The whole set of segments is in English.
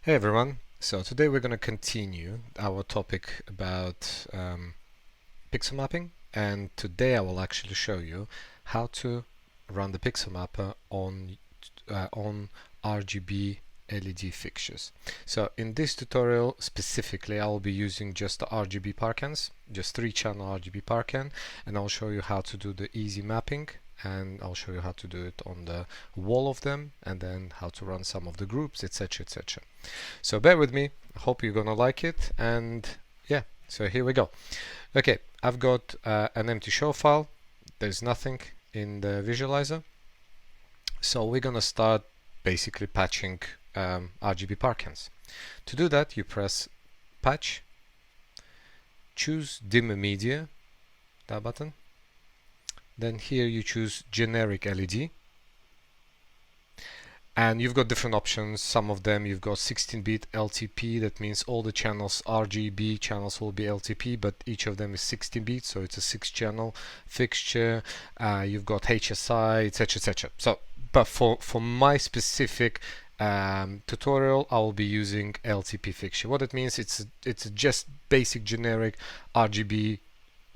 Hey everyone, so today we're going to continue our topic about pixel mapping, and today I will actually show you how to run the Pixelmapper on RGB LED fixtures. So in this tutorial specifically I will be using just the RGB parkins, just 3-channel RGB parkin, and I'll show you how to do the easy mapping, and I'll show you how to do it on the wall of them, and then how to run some of the groups, etc, etc. So bear with me, I hope you're gonna like it, and yeah, so here we go. Okay, I've got an empty show file, there's nothing in the visualizer, so we're gonna start basically patching RGB parkins. To do that, you press patch, choose dimmer media, that button, then here you choose generic LED, and you've got different options. Some of them you've got 16-bit LTP, that means all the channels, RGB channels, will be LTP, but each of them is 16-bit, so it's a 6-channel fixture. You've got HSI, etc, etc. So but for my specific tutorial I will be using LTP fixture. What it means, it's just basic generic RGB,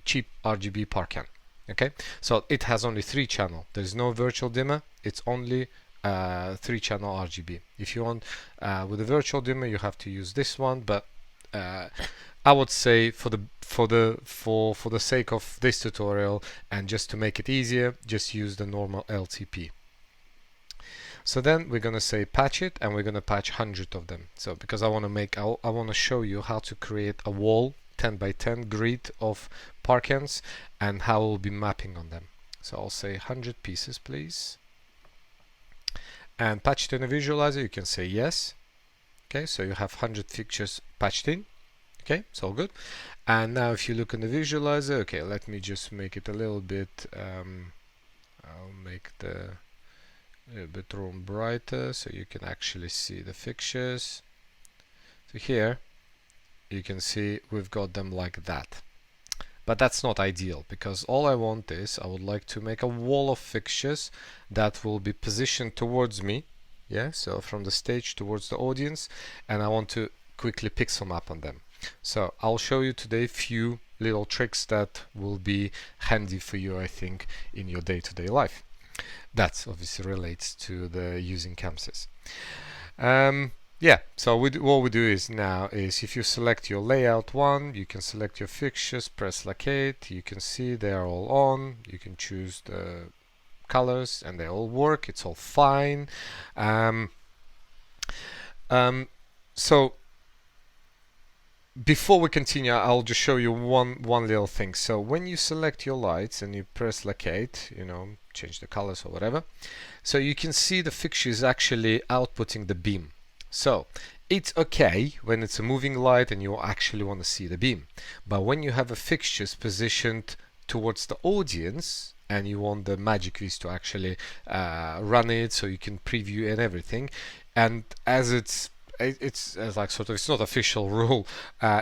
cheap RGB parkin. Okay, so it has only 3-channel, there's no virtual dimmer, it's only 3-channel RGB. If you want with a virtual dimmer you have to use this one, but I would say for the sake of this tutorial and just to make it easier, just use the normal LTP. So then we're gonna say patch it, and we're gonna patch 100 of them. So because I want to show you how to create a wall 10 by 10 grid of parkins and how we'll be mapping on them. So I'll say 100 pieces please, and patch it in a visualizer. You can say yes. Okay, so you have 100 fixtures patched in. Okay, it's all good. And now if you look in the visualizer, okay, let me just make it a little bit I'll make the bit room brighter so you can actually see the fixtures. So here you can see we've got them like that, but that's not ideal, because all I want is I would like to make a wall of fixtures that will be positioned towards me, yeah, so from the stage towards the audience, and I want to quickly pixel map on them. So I'll show you today few little tricks that will be handy for you, I think, in your day-to-day life. That obviously relates to the using ChamSys. Yeah, so what we do is now is if you select your layout one, you can select your fixtures, press locate, you can see they are all on, you can choose the colors and they all work, it's all fine. So before we continue, I'll just show you one little thing. So when you select your lights and you press locate, you know, change the colors or whatever, so you can see the fixture is actually outputting the beam. So it's okay when it's a moving light and you actually want to see the beam, but when you have a fixtures positioned towards the audience and you want the MagicVis to actually run it so you can preview and everything, and as it's like sort of, it's not official rule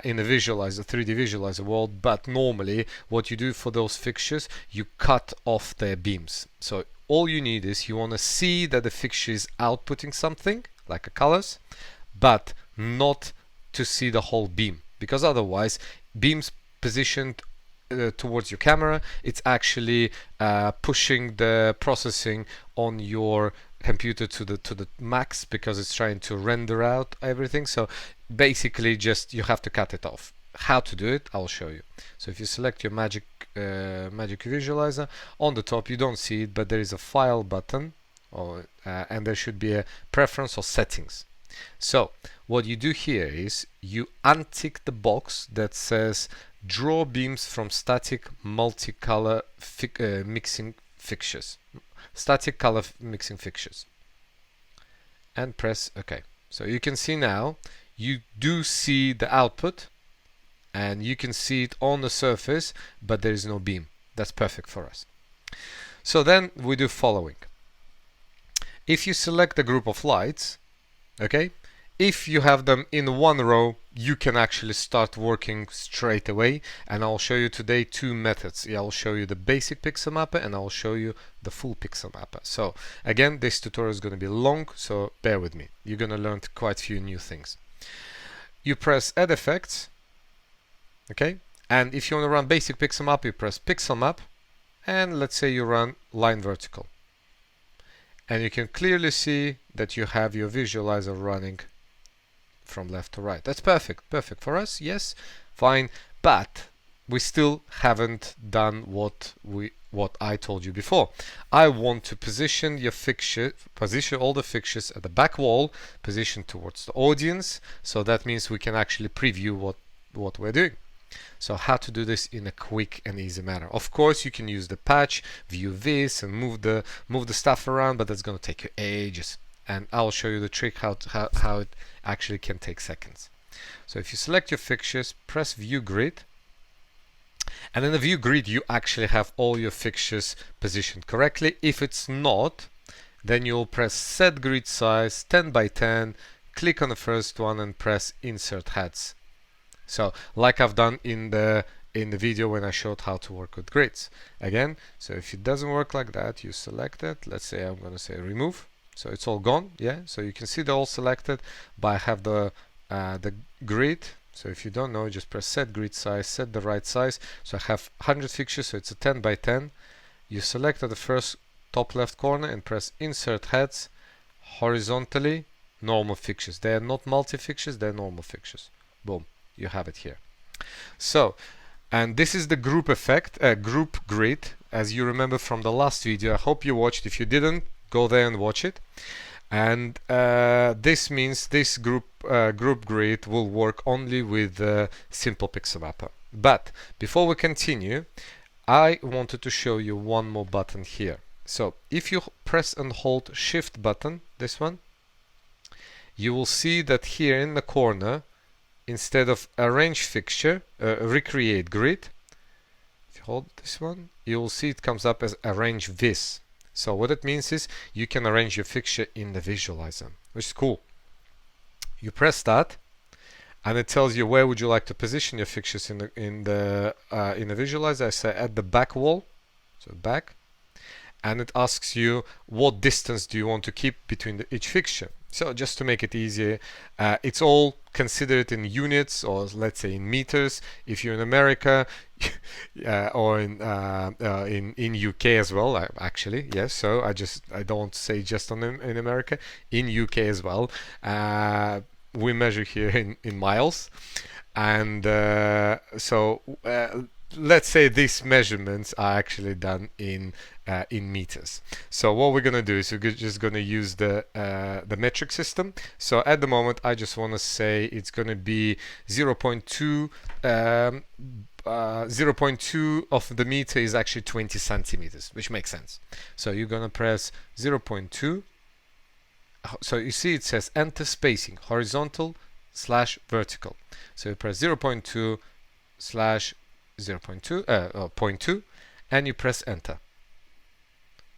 in a visualizer, 3D visualizer world, but normally what you do for those fixtures, you cut off their beams. So all you need is you want to see that the fixture is outputting something like a colors, but not to see the whole beam, because otherwise beams positioned towards your camera, it's actually pushing the processing on your computer to the max, because it's trying to render out everything. So basically just you have to cut it off. How to do it, I'll show you. So if you select your Magic visualizer, on the top you don't see it, but there is a file button, and there should be a preference or settings. So what you do here is you untick the box that says draw beams from static multicolor mixing fixtures, static color mixing fixtures, and press OK. So you can see now you do see the output and you can see it on the surface, but there is no beam. That's perfect for us. So then we do following. If you select a group of lights, okay, if you have them in one row, you can actually start working straight away. And I'll show you today two methods. I'll show you the basic Pixelmapper and I'll show you the full Pixelmapper. So again, this tutorial is going to be long, so bear with me. You're going to learn quite a few new things. You press Add Effects, okay? And if you want to run basic Pixelmapper, you press Pixelmap, and let's say you run Line Vertical. And you can clearly see that you have your visualizer running from left to right. That's perfect. Perfect for us, yes, fine. But we still haven't done what I told you before. I want to position your fixture, position all the fixtures at the back wall, position towards the audience. So that means we can actually preview what we're doing. So how to do this in a quick and easy manner. Of course, you can use the patch, view this, and move the stuff around, but that's going to take you ages. And I'll show you the trick how it actually can take seconds. So if you select your fixtures, press View Grid, and in the View Grid you actually have all your fixtures positioned correctly. If it's not, then you'll press Set Grid Size 10 by 10, click on the first one and press Insert Heads. So like I've done in the video when I showed how to work with grids. Again, so if it doesn't work like that, you select it. Let's say I'm going to say remove. So it's all gone, yeah. So you can see they're all selected, but I have the grid. So if you don't know, just press Set Grid Size, set the right size. So I have 100 fixtures, so it's a 10 by 10. You select at the first top left corner and press Insert Heads, horizontally, normal fixtures. They are not multi-fixtures, they're normal fixtures. Boom. You have it here. So, and this is the group effect, group grid, as you remember from the last video. I hope you watched. If you didn't, go there and watch it. And this means this group grid will work only with simple Pixelmapper. But before we continue, I wanted to show you one more button here. So if you press and hold Shift button, this one, you will see that here in the corner, instead of arrange fixture, recreate grid, if you hold this one, you will see it comes up as arrange vis. So what it means is you can arrange your fixture in the visualizer, which is cool. You press that, and it tells you where would you like to position your fixtures in the visualizer. I say at the back wall, so back, and it asks you what distance do you want to keep between each fixture. So just to make it easier, it's all considered in units, or let's say in meters. If you're in America or in UK as well, actually, yes. So I don't say just in America, in UK as well. We measure here in miles, and so let's say these measurements are actually done in meters. So what we're gonna do is we're just gonna use the metric system. So at the moment, I just want to say it's gonna be 0.2. 0.2 of the meter is actually 20 centimeters, which makes sense. So you're gonna press 0.2. So you see it says enter spacing, horizontal / vertical. So you press 0.2 / 0.2, and you press enter.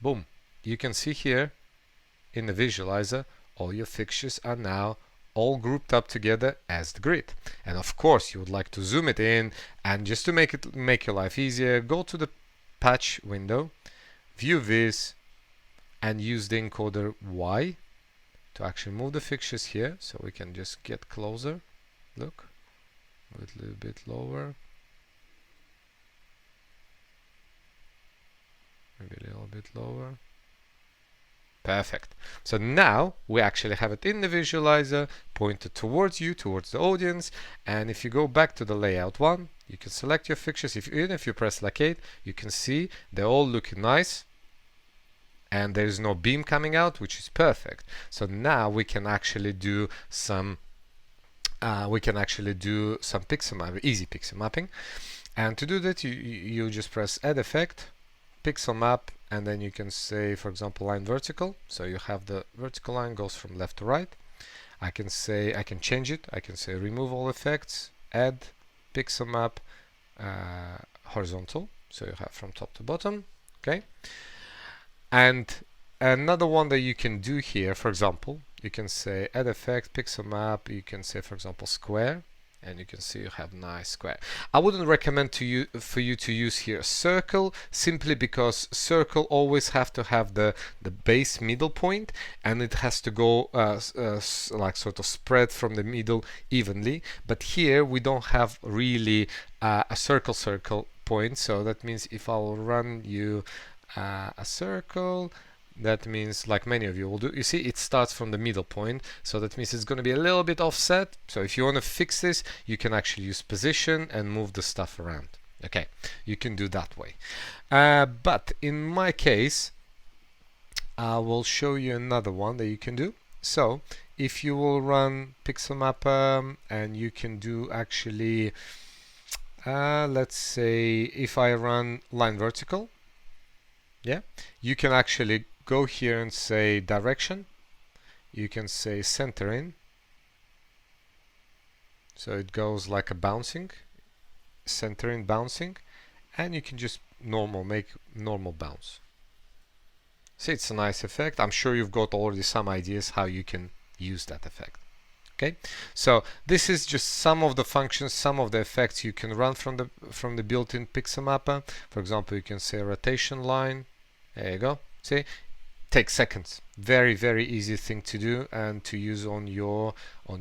Boom. You can see here in the visualizer all your fixtures are now all grouped up together as the grid. And of course you would like to zoom it in, and just to make your life easier, go to the patch window, view this, and use the encoder Y to actually move the fixtures here, so we can just get closer. Look, move it a little bit lower. Maybe a little bit lower. Perfect. So now we actually have it in the visualizer, pointed towards you, towards the audience. And if you go back to the layout one, you can select your fixtures. Even if you press locate, you can see they're all looking nice, and there's no beam coming out, which is perfect. So now we can actually do some pixel mapping, easy pixel mapping. And to do that, you just press Add Effect, Pixel Map, and then you can say, for example, line vertical. So you have the vertical line goes from left to right. I can change it. I can say remove all effects, add Pixel Map horizontal. So you have from top to bottom. Okay. And another one that you can do here, for example, you can say add effect, pixel map, you can say for example square, and you can see you have nice square. I wouldn't recommend for you to use here circle, simply because circle always have to have the base middle point, and it has to go like sort of spread from the middle evenly. But here we don't have really a circle point, so that means if I will run you a circle, that means, like many of you will do, you see it starts from the middle point, so that means it's going to be a little bit offset. So if you want to fix this, you can actually use position and move the stuff around. Okay, you can do that way. But in my case, I will show you another one that you can do. So if you will run Pixelmapper, and you can do actually, let's say if I run line vertical, yeah, you can actually go here and say direction. You can say centering, so it goes like a bouncing, centering, bouncing, and you can just make normal bounce. See, it's a nice effect. I'm sure you've got already some ideas how you can use that effect. Okay, so this is just some of the functions, some of the effects you can run from the built-in Pixelmapper. For example, you can say rotation line. There you go. See, takes seconds. Very, very easy thing to do and to use on your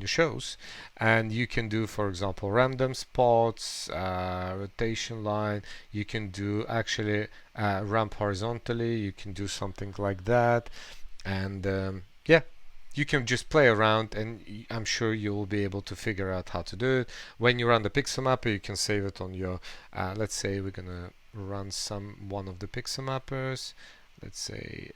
shows. And you can do, for example, random spots, rotation line. You can do actually ramp horizontally. You can do something like that. And yeah, you can just play around, and I'm sure you will be able to figure out how to do it. When you run the Pixelmapper, you can save it on your. Let's say we're gonna run one of the Pixelmappers. Let's say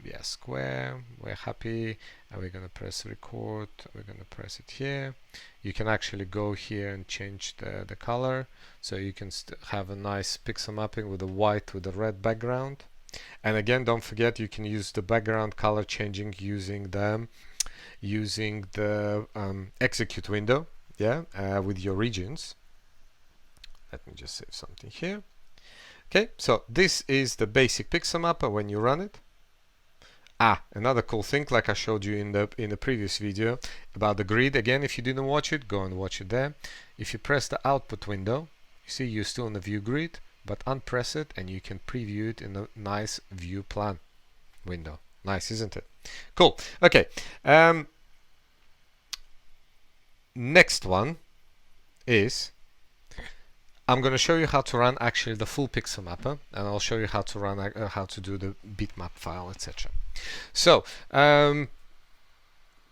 yeah, square. We're happy, and we're gonna press record. We're gonna press it here. You can actually go here and change the color, so you can have a nice pixel mapping with the white with the red background. And again, don't forget, you can use the background color changing using the execute window, yeah, with your regions. Let me just save something here. Okay, so this is the basic Pixelmapper when you run it. Another cool thing, like I showed you in the previous video about the grid. Again, if you didn't watch it, go and watch it there. If you press the output window, you see you're still in the view grid, but unpress it and you can preview it in a nice view plan window. Nice, isn't it? Cool. Okay. Next one is, I'm going to show you how to run actually the full Pixelmapper, and I'll show you how to run how to do the bitmap file, etc. So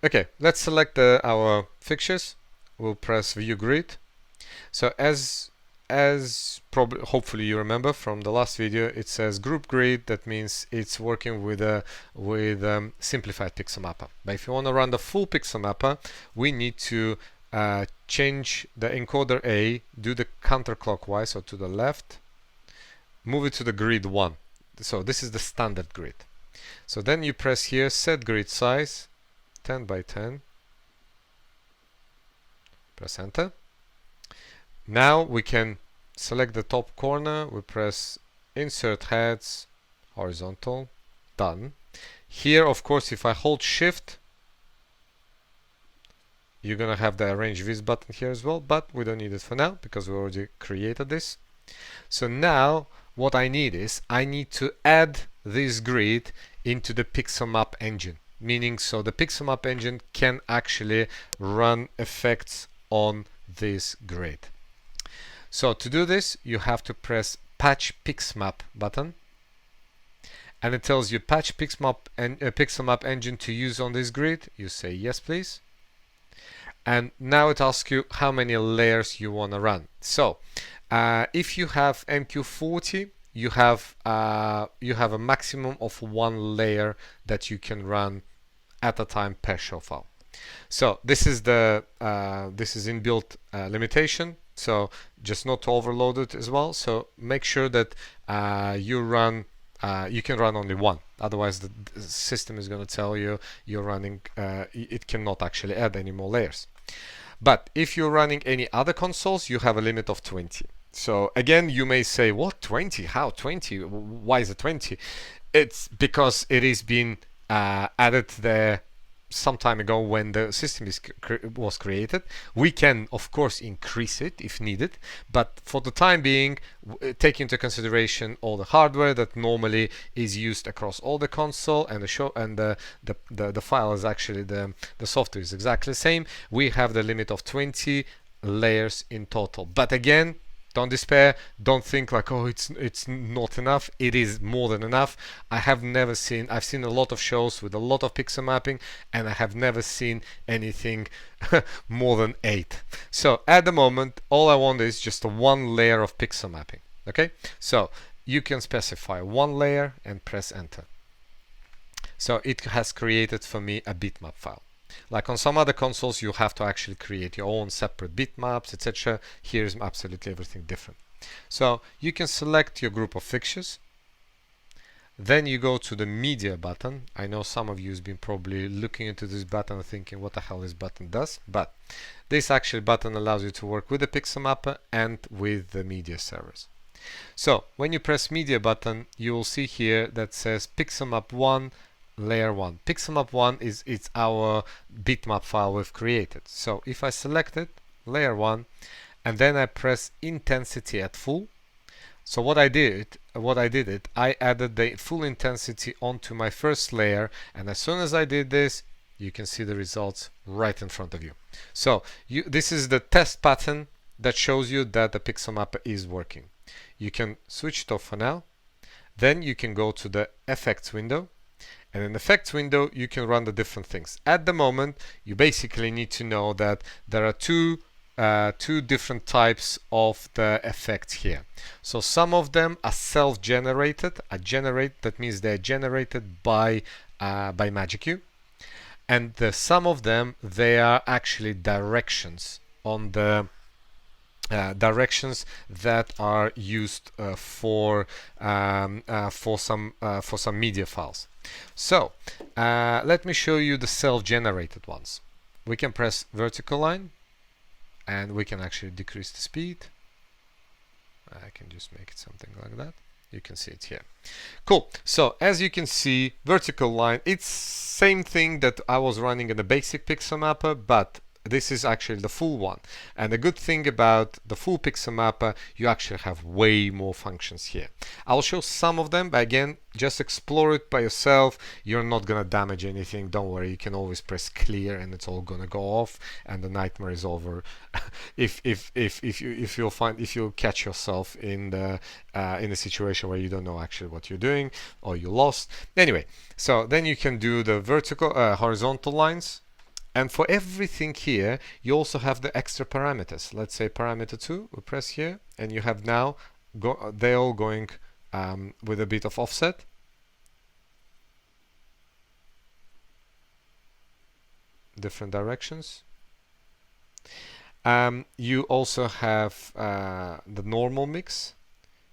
okay, let's select our fixtures. We'll press view grid. So as probably hopefully you remember from the last video, it says group grid. That means it's working with simplified Pixelmapper. But if you want to run the full Pixelmapper, we need to change the encoder A, do the counterclockwise, so to the left, move it to the grid 1. So this is the standard grid. So then you press here set grid size 10 by 10, press enter. Now we can select the top corner, we press insert heads horizontal, done. Here of course if I hold shift, you're gonna have the arrange vis button here as well, but we don't need it for now because we already created this. So now what I need is I need to add this grid into the Pixelmap engine, meaning so the Pixelmap engine can actually run effects on this grid. So to do this, you have to press patch pixmap button, and it tells you patch pixmap and Pixelmap engine to use on this grid. You say yes please. And now it asks you how many layers you want to run. So if you have MQ40, you have a maximum of 1 layer that you can run at a time per show file. So this is the inbuilt limitation. So just not to overload it as well. So make sure that you can run only 1. Otherwise, the system is going to tell you you're running. It cannot actually add any more layers. But if you're running any other consoles, you have a limit of 20. So again, you may say, what, 20? How 20? Why is it 20? It's because it is being added there some time ago when the system was created. We can of course increase it if needed, but for the time being, take into consideration all the hardware that normally is used across all the console, and the file is actually the software is exactly the same. We have the limit of 20 layers in total. But again, don't despair. Don't think like, oh, it's not enough. It is more than enough. I've seen a lot of shows with a lot of pixel mapping, and I have never seen anything more than 8. So at the moment, all I want is just a 1 layer of pixel mapping. Okay, so you can specify 1 layer and press enter. So it has created for me a bitmap file. Like on some other consoles, you have to actually create your own separate bitmaps, etc. Here is absolutely everything different. So you can select your group of fixtures. Then you go to the media button. I know some of you have been probably looking into this button thinking what the hell this button does, but this actually button allows you to work with the Pixelmapper and with the media servers. So when you press media button, you will see here that says Pixelmap 1 layer 1. Pixelmap 1 is our bitmap file we've created. So if I select it, layer 1, and then I press intensity at full. So what I did, I added the full intensity onto my first layer, and as soon as I did this, you can see the results right in front of you. So this is the test pattern that shows you that the Pixelmapper is working. You can switch it off for now. Then you can go to the effects window. And in the effects window, you can run the different things. At the moment, you basically need to know that there are two different types of the effects here. So some of them are self-generated. That means they're generated by MagicVis. And some of them, they are actually directions on the directions that are used for some media files. So let me show you the self-generated ones. We can press vertical line, and we can actually decrease the speed. I can just make it something like that. You can see it here. Cool. So as you can see, vertical line, it's same thing that I was running in the basic Pixelmapper, but this is actually the full one. And the good thing about the full Pixelmapper, you actually have way more functions here. I'll show some of them, but again, just explore it by yourself. You're not gonna damage anything. Don't worry, you can always press clear and it's all gonna go off and the nightmare is over. if you'll catch yourself in a situation where you don't know actually what you're doing or you lost. Anyway, so then you can do the vertical horizontal lines. And for everything here, you also have the extra parameters. Let's say parameter 2, we press here, and you have now, they're all going with a bit of offset. Different directions. You also have the normal mix.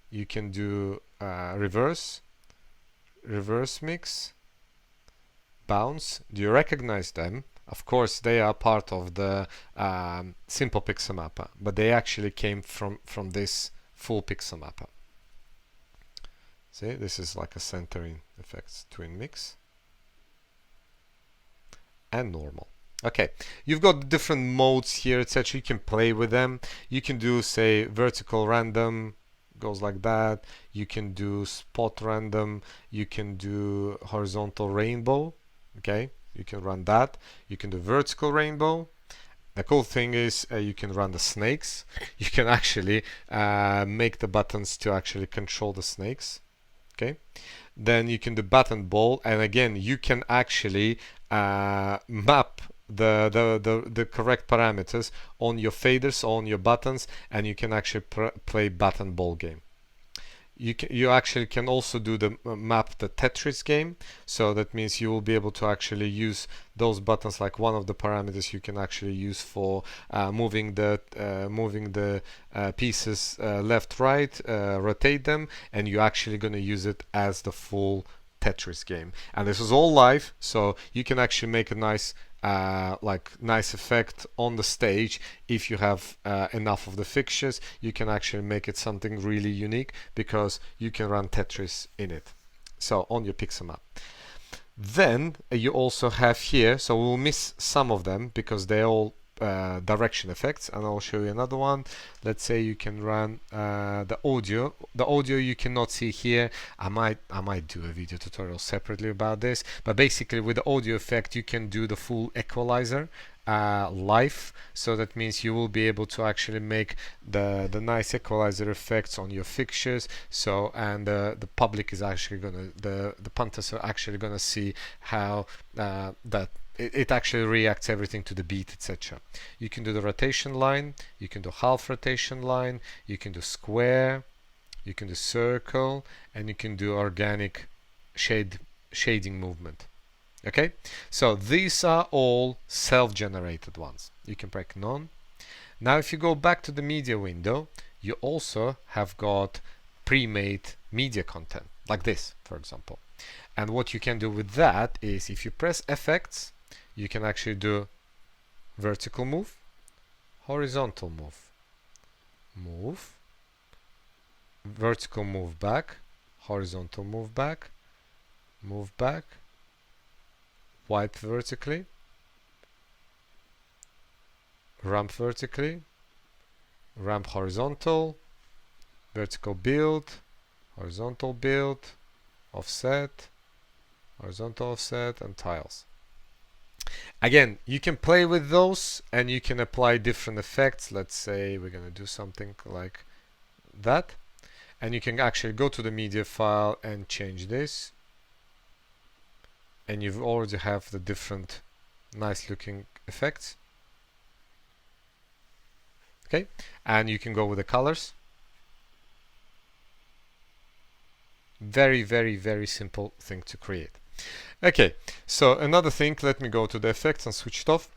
You can do reverse mix, bounce. Do you recognize them? Of course, they are part of the simple Pixelmapper, but they actually came from this full Pixelmapper. See, this is like a centering effects, twin mix, and normal. Okay, you've got different modes here, etc. You can play with them. You can do, say, vertical random, goes like that. You can do spot random. You can do horizontal rainbow. Okay. You can run that. You can do vertical rainbow. The cool thing is you can run the snakes. You can actually make the buttons to actually control the snakes. Okay. Then you can do button ball, and again you can actually map the correct parameters on your faders, on your buttons, and you can actually play button ball game. You actually can also do the map the Tetris game, so that means you will be able to actually use those buttons, like one of the parameters you can actually use for moving the pieces left, right, rotate them, and you're actually going to use it as the full Tetris game. And this is all live, so you can actually make a nice nice effect on the stage. If you have enough of the fixtures, you can actually make it something really unique because you can run Tetris in it. So on your Pixelmap. Then you also have here, so we'll miss some of them because they're all direction effects, and I'll show you another one. Let's say you can run the audio. The audio you cannot see here. I might do a video tutorial separately about this, but basically with the audio effect you can do the full equalizer live, so that means you will be able to actually make the nice equalizer effects on your fixtures. So and the public is actually gonna, the punters are actually gonna see how that it actually reacts everything to the beat, etc. You can do the rotation line, you can do half rotation line, you can do square, you can do circle, and you can do organic shading movement. Okay, so these are all self-generated ones. You can break none. Now if you go back to the media window, you also have got pre-made media content like this, for example. And what you can do with that is, if you press effects, you can actually do vertical move, horizontal move, vertical move back, horizontal move back, wipe vertically, ramp vertically, ramp horizontal, vertical build, horizontal build, offset, horizontal offset, and tiles. Again, you can play with those and you can apply different effects. Let's say we're going to do something like that, and you can actually go to the media file and change this, and you already have the different nice looking effects. Okay, and you can go with the colors. Very, very, very simple thing to create. Okay, so another thing, let me go to the effects and switch it off.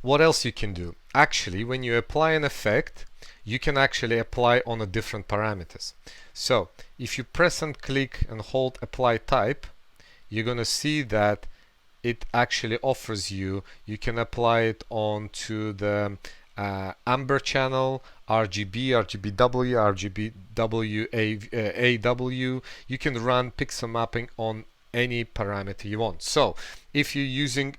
What else you can do? Actually, when you apply an effect, you can actually apply on a different parameters. So if you press and click and hold apply type, you're gonna see that it actually offers you can apply it onto the amber channel, RGB, RGBW, RGBW, you can run pixel mapping on any parameter you want. So if you're using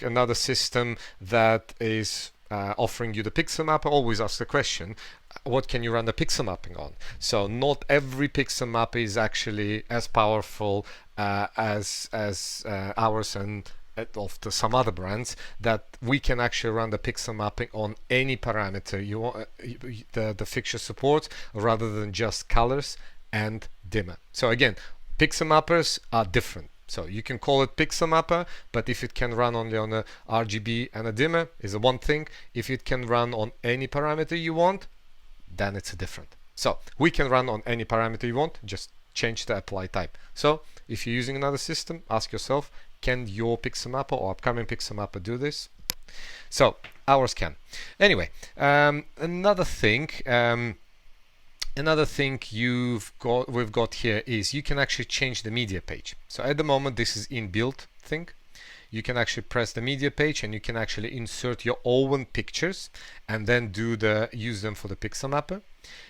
another system that is offering you the pixel mapper, always ask the question, what can you run the pixel mapping on? So not every pixel mapper is actually as powerful as ours and of some other brands, that we can actually run the pixel mapping on any parameter you want the fixture support, rather than just colors and dimmer. So again, pixel mappers are different. So you can call it pixel mapper, but if it can run only on a RGB and a dimmer is a one thing. If it can run on any parameter you want, then it's a different. So we can run on any parameter you want, just change the apply type. So if you're using another system, ask yourself, can your pixel mapper or upcoming pixel mapper do this? So ours can. Anyway, another thing we've got here is you can actually change the media page. So at the moment this is inbuilt thing. You can actually press the media page and you can actually insert your own pictures and then use them for the pixel mapper.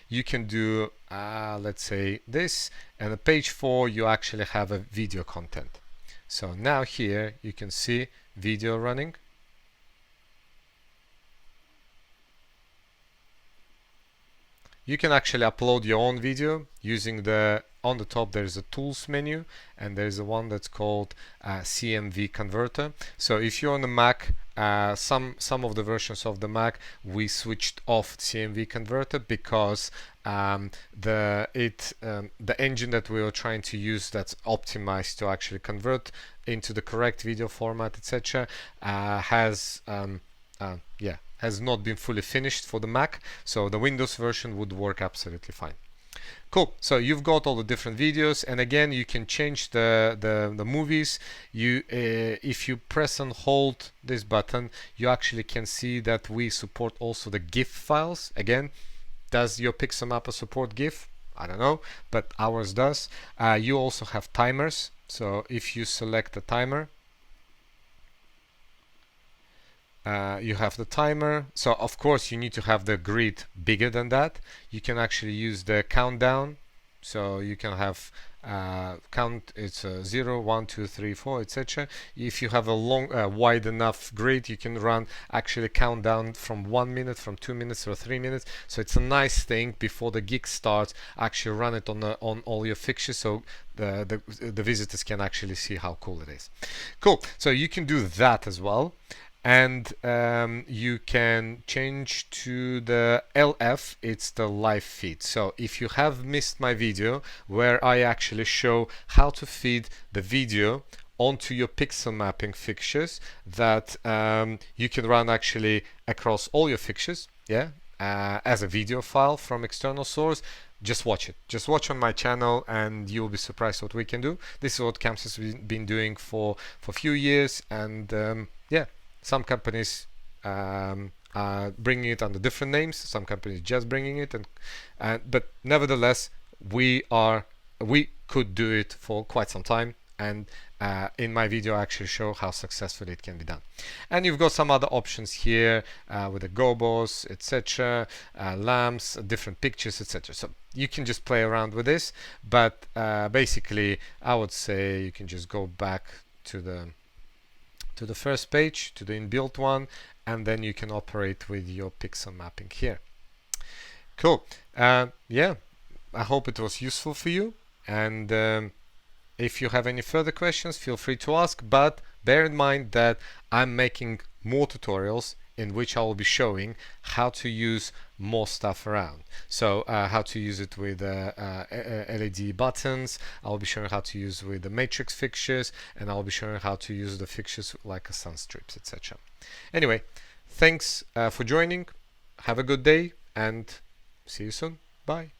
You can do let's say this, and at page 4 you actually have a video content. So now here you can see video running. You can actually upload your own video using on the top there is a tools menu, and there is a one that's called CMV converter. So if you're on the Mac, some of the versions of the Mac, we switched off CMV converter because the engine that we were trying to use that's optimized to actually convert into the correct video format, etc., has not been fully finished for the Mac. So the Windows version would work absolutely fine. Cool. So you've got all the different videos, and again you can change the movies. If you press and hold this button, you actually can see that we support also the GIF files. Again, does your pixel mapper support GIF? I don't know, but ours does. You also have timers. So if you select the timer, you have the timer. So of course you need to have the grid bigger than that. You can actually use the countdown, so you can have count, it's 0, 1, 2, 3, 4, etc. If you have a long wide enough grid, you can run actually countdown from 1 minute, from 2 minutes or 3 minutes. So it's a nice thing before the gig starts, actually run it on all your fixtures, so the visitors can actually see how cool it is. Cool. So you can do that as well. And you can change to the LF, it's the live feed. So if you have missed my video where I actually show how to feed the video onto your pixel mapping fixtures that you can run actually across all your fixtures, yeah, as a video file from external source, just watch it. Just watch on my channel and you'll be surprised what we can do. This is what ChamSys has been doing for a few years, and yeah. Some companies are bringing it under different names. Some companies just bringing it, but nevertheless, we could do it for quite some time. And in my video, I actually show how successfully it can be done. And you've got some other options here with the gobos, etc., lamps, different pictures, etc. So you can just play around with this. But basically, I would say you can just go back to the first page, to the inbuilt one, and then you can operate with your pixel mapping here. Cool. Yeah, I hope it was useful for you, and if you have any further questions, feel free to ask, but bear in mind that I'm making more tutorials in which I will be showing how to use more stuff around. So how to use it with LED buttons, I'll be showing how to use with the matrix fixtures, and I'll be showing how to use the fixtures like a sun strips, etc. Anyway, thanks for joining, have a good day, and see you soon. Bye.